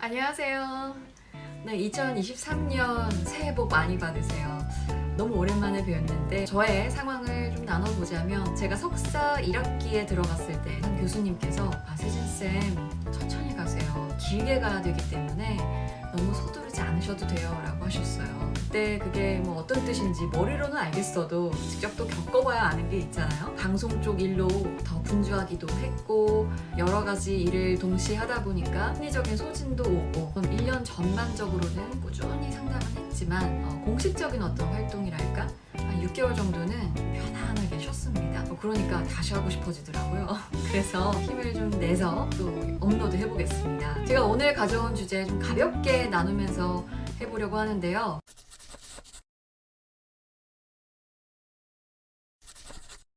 안녕하세요. 네, 2023년 새해 복 많이 받으세요. 너무 오랜만에 뵈었는데 저의 상황을 좀 나눠보자면 제가 석사 1학기에 들어갔을 때 한 교수님께서 세진쌤 천천히 가세요. 길게 가야 되기 때문에 너무 서두르지 않으셔도 돼요 라고 하셨어요. 그때 그게 뭐 어떤 뜻인지 머리로는 알겠어도 직접 또 겪어봐야 아는 게 있잖아요. 방송 쪽 일로 더 분주하기도 했고 여러 가지 일을 동시에 하다 보니까 심리적인 소진도 오고 1년 전반적으로는 꾸준히 상담은 했지만 공식적인 어떤 활동이랄까 한 6개월 정도는 편안하게 쉬었습니다. 그러니까 다시 하고 싶어지더라고요. 그래서 힘을 좀 내서 또 업로드 해보겠습니다. 제가 오늘 가져온 주제 좀 가볍게 나누면서 해보려고 하는데요.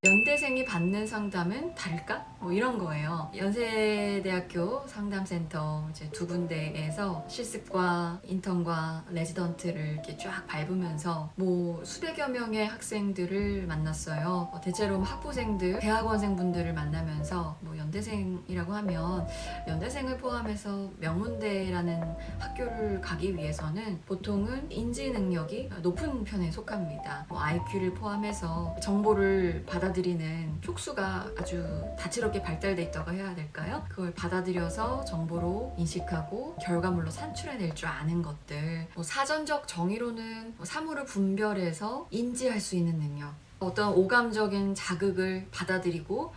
연대생이 받는 상담은 다를까? 뭐 이런 거예요. 연세대학교 상담센터 이제 두 군데에서 실습과 인턴과 레지던트를 이렇게 쫙 밟으면서 뭐 수백여 명의 학생들을 만났어요. 대체로 학부생들, 대학원생분들을 만나면서 뭐 연대생이라고 하면 연대생을 포함해서 명문대라는 학교를 가기 위해서는 보통은 인지 능력이 높은 편에 속합니다. 뭐 IQ를 포함해서 정보를 받아들이는 촉수가 아주 다채롭게 발달돼 있다고 해야 될까요? 그걸 받아들여서 정보로 인식하고 결과물로 산출해낼 줄 아는 것들, 뭐 사전적 정의로는 사물을 분별해서 인지할 수 있는 능력, 어떤 오감적인 자극을 받아들이고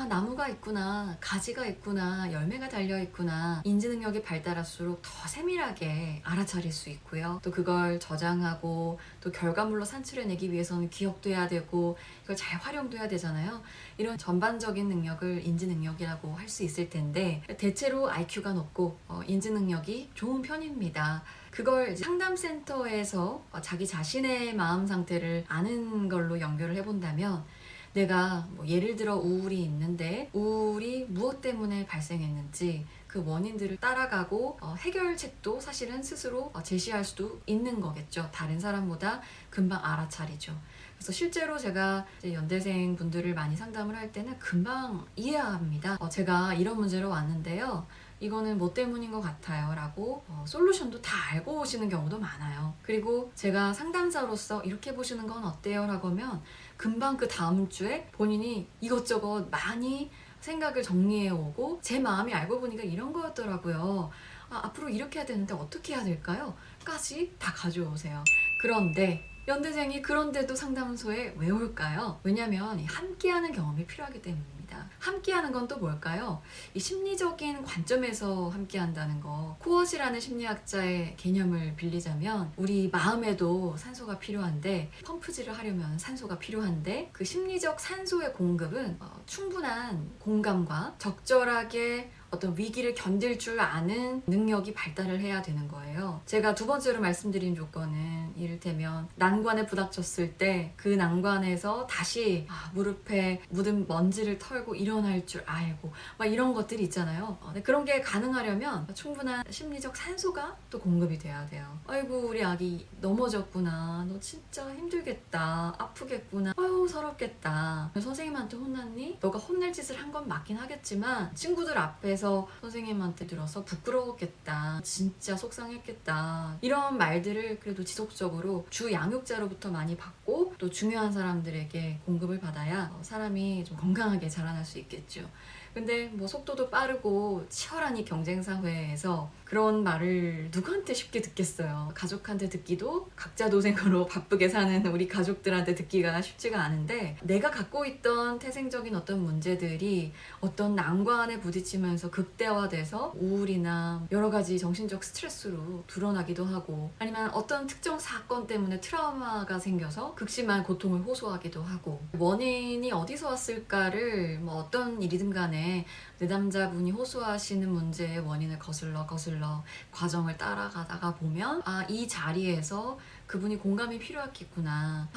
나무가 있구나, 가지가 있구나, 열매가 달려있구나, 인지 능력이 발달할수록 더 세밀하게 알아차릴 수 있고요. 또 그걸 저장하고 또 결과물로 산출해내기 위해서는 기억도 해야 되고 이걸 잘 활용도 해야 되잖아요. 이런 전반적인 능력을 인지 능력이라고 할 수 있을 텐데 대체로 IQ가 높고 인지 능력이 좋은 편입니다. 그걸 상담센터에서 자기 자신의 마음 상태를 아는 걸로 연결을 해본다면 내가 뭐 예를 들어 우울이 있는데 우울이 무엇 때문에 발생했는지 그 원인들을 따라가고 해결책도 사실은 스스로 제시할 수도 있는 거겠죠. 다른 사람보다 금방 알아차리죠. 그래서 실제로 제가 이제 연대생 분들을 많이 상담을 할 때는 금방 이해합니다. 제가 이런 문제로 왔는데요. 이거는 뭐 때문인 것 같아요 라고 솔루션도 다 알고 오시는 경우도 많아요. 그리고 제가 상담사로서 이렇게 보시는 건 어때요? 라고 하면 금방 그 다음 주에 본인이 이것저것 많이 생각을 정리해 오고 제 마음이 알고 보니까 이런 거였더라고요. 앞으로 이렇게 해야 되는데 어떻게 해야 될까요? 까지 다 가져오세요. 그런데 연대생이 그런데도 상담소에 왜 올까요? 왜냐면 함께하는 경험이 필요하기 때문입니다. 함께하는 건 또 뭘까요? 이 심리적인 관점에서 함께한다는 거. 코엇이라는 심리학자의 개념을 빌리자면 우리 마음에도 산소가 필요한데 펌프질을 하려면 산소가 필요한데 그 심리적 산소의 공급은 충분한 공감과 적절하게 어떤 위기를 견딜 줄 아는 능력이 발달을 해야 되는 거예요. 제가 두 번째로 말씀드린 조건은 이를테면 난관에 부닥쳤을 때 그 난관에서 다시 무릎에 묻은 먼지를 털고 일어날 줄 알고 막 이런 것들이 있잖아요. 그런 게 가능하려면 충분한 심리적 산소가 또 공급이 돼야 돼요. 아이고 우리 아기 넘어졌구나. 너 진짜 힘들겠다. 아프겠구나. 아유 서럽겠다. 선생님한테 혼났니? 너가 혼낼 짓을 한 건 맞긴 하겠지만 친구들 앞에서 선생님한테 들어서 부끄러웠겠다. 진짜 속상했겠다. 이런 말들을 그래도 지속적으로 주 양육자로부터 많이 받고 또 중요한 사람들에게 공급을 받아야 사람이 좀 건강하게 자라날 수 있겠죠. 근데 뭐 속도도 빠르고 치열한 이 경쟁 사회에서 그런 말을 누구한테 쉽게 듣겠어요. 가족한테 듣기도 각자 도생으로 바쁘게 사는 우리 가족들한테 듣기가 쉽지가 않은데 내가 갖고 있던 태생적인 어떤 문제들이 어떤 난관에 부딪히면서 극대화돼서 우울이나 여러 가지 정신적 스트레스로 드러나기도 하고 아니면 어떤 특정 사건 때문에 트라우마가 생겨서 극심한 고통을 호소하기도 하고 원인이 어디서 왔을까를 뭐 어떤 일이든 간에 내담자분이 호소하시는 문제의 원인을 거슬러 과정을 따라가다가 보면 이 자리에서 그분이 공감이 필요했겠구나.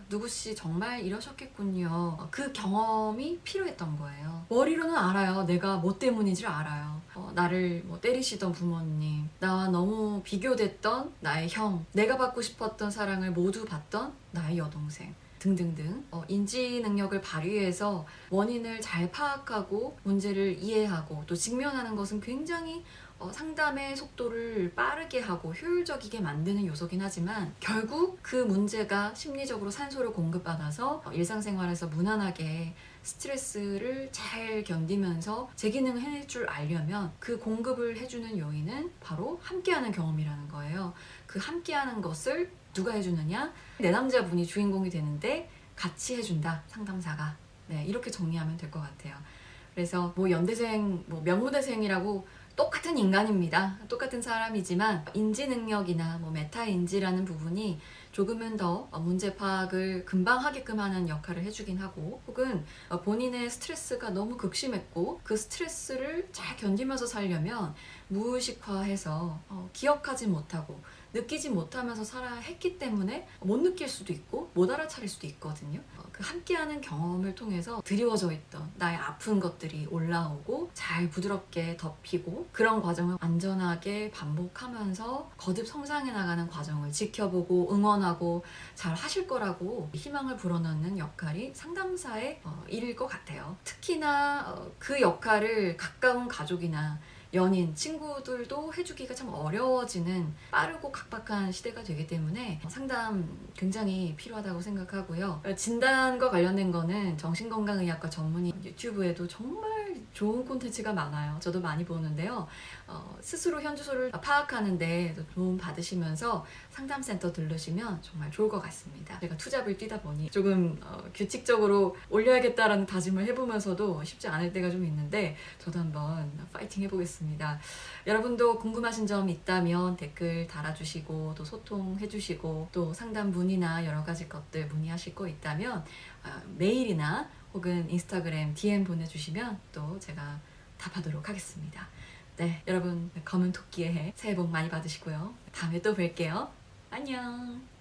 누구씨 정말 이러셨겠군요. 그 경험이 필요했던 거예요. 머리로는 알아요. 내가 뭐 때문인지를 알아요. 나를 뭐 때리시던 부모님, 나와 너무 비교됐던 나의 형, 내가 받고 싶었던 사랑을 모두 받던 나의 여동생. 등등등 인지 능력을 발휘해서 원인을 잘 파악하고 문제를 이해하고 또 직면하는 것은 굉장히 상담의 속도를 빠르게 하고 효율적이게 만드는 요소긴 하지만 결국 그 문제가 심리적으로 산소를 공급받아서 일상생활에서 무난하게 스트레스를 잘 견디면서 제 기능을 해낼 줄 알려면 그 공급을 해주는 요인은 바로 함께하는 경험이라는 거예요. 그 함께하는 것을 누가 해주느냐? 내 남자분이 주인공이 되는데 같이 해준다, 상담사가. 네, 이렇게 정리하면 될 것 같아요. 그래서 뭐 연대생, 뭐 명무대생이라고 똑같은 인간입니다. 똑같은 사람이지만 인지 능력이나 뭐 메타인지라는 부분이 조금은 더 문제 파악을 금방 하게끔 하는 역할을 해주긴 하고, 혹은 본인의 스트레스가 너무 극심했고 그 스트레스를 잘 견디면서 살려면 무의식화해서 기억하지 못하고 느끼지 못하면서 살아야 했기 때문에 못 느낄 수도 있고 못 알아차릴 수도 있거든요. 그 함께하는 경험을 통해서 드리워져 있던 나의 아픈 것들이 올라오고 잘 부드럽게 덮이고, 그런 과정을 안전하게 반복하면서 거듭 성장해 나가는 과정을 지켜보고 응원하고 잘 하실 거라고 희망을 불어넣는 역할이 상담사의 일일 것 같아요. 특히나 그 역할을 가까운 가족이나 연인, 친구들도 해주기가 참 어려워지는 빠르고 각박한 시대가 되기 때문에 상담 굉장히 필요하다고 생각하고요. 진단과 관련된 거는 정신건강의학과 전문의 유튜브에도 정말 좋은 콘텐츠가 많아요. 저도 많이 보는데요. 스스로 현주소를 파악하는데 도움 받으시면서 상담센터 들르시면 정말 좋을 것 같습니다. 제가 투잡을 뛰다 보니 조금 규칙적으로 올려야겠다라는 다짐을 해보면서도 쉽지 않을 때가 좀 있는데 저도 한번 파이팅 해보겠습니다. 여러분도 궁금하신 점 있다면 댓글 달아주시고 또 소통해주시고 또 상담 문의나 여러 가지 것들 문의하실 거 있다면 메일이나 혹은 인스타그램 DM 보내주시면 또 제가 답하도록 하겠습니다. 네, 여러분 검은 토끼의 해 새해 복 많이 받으시고요. 다음에 또 뵐게요. 안녕.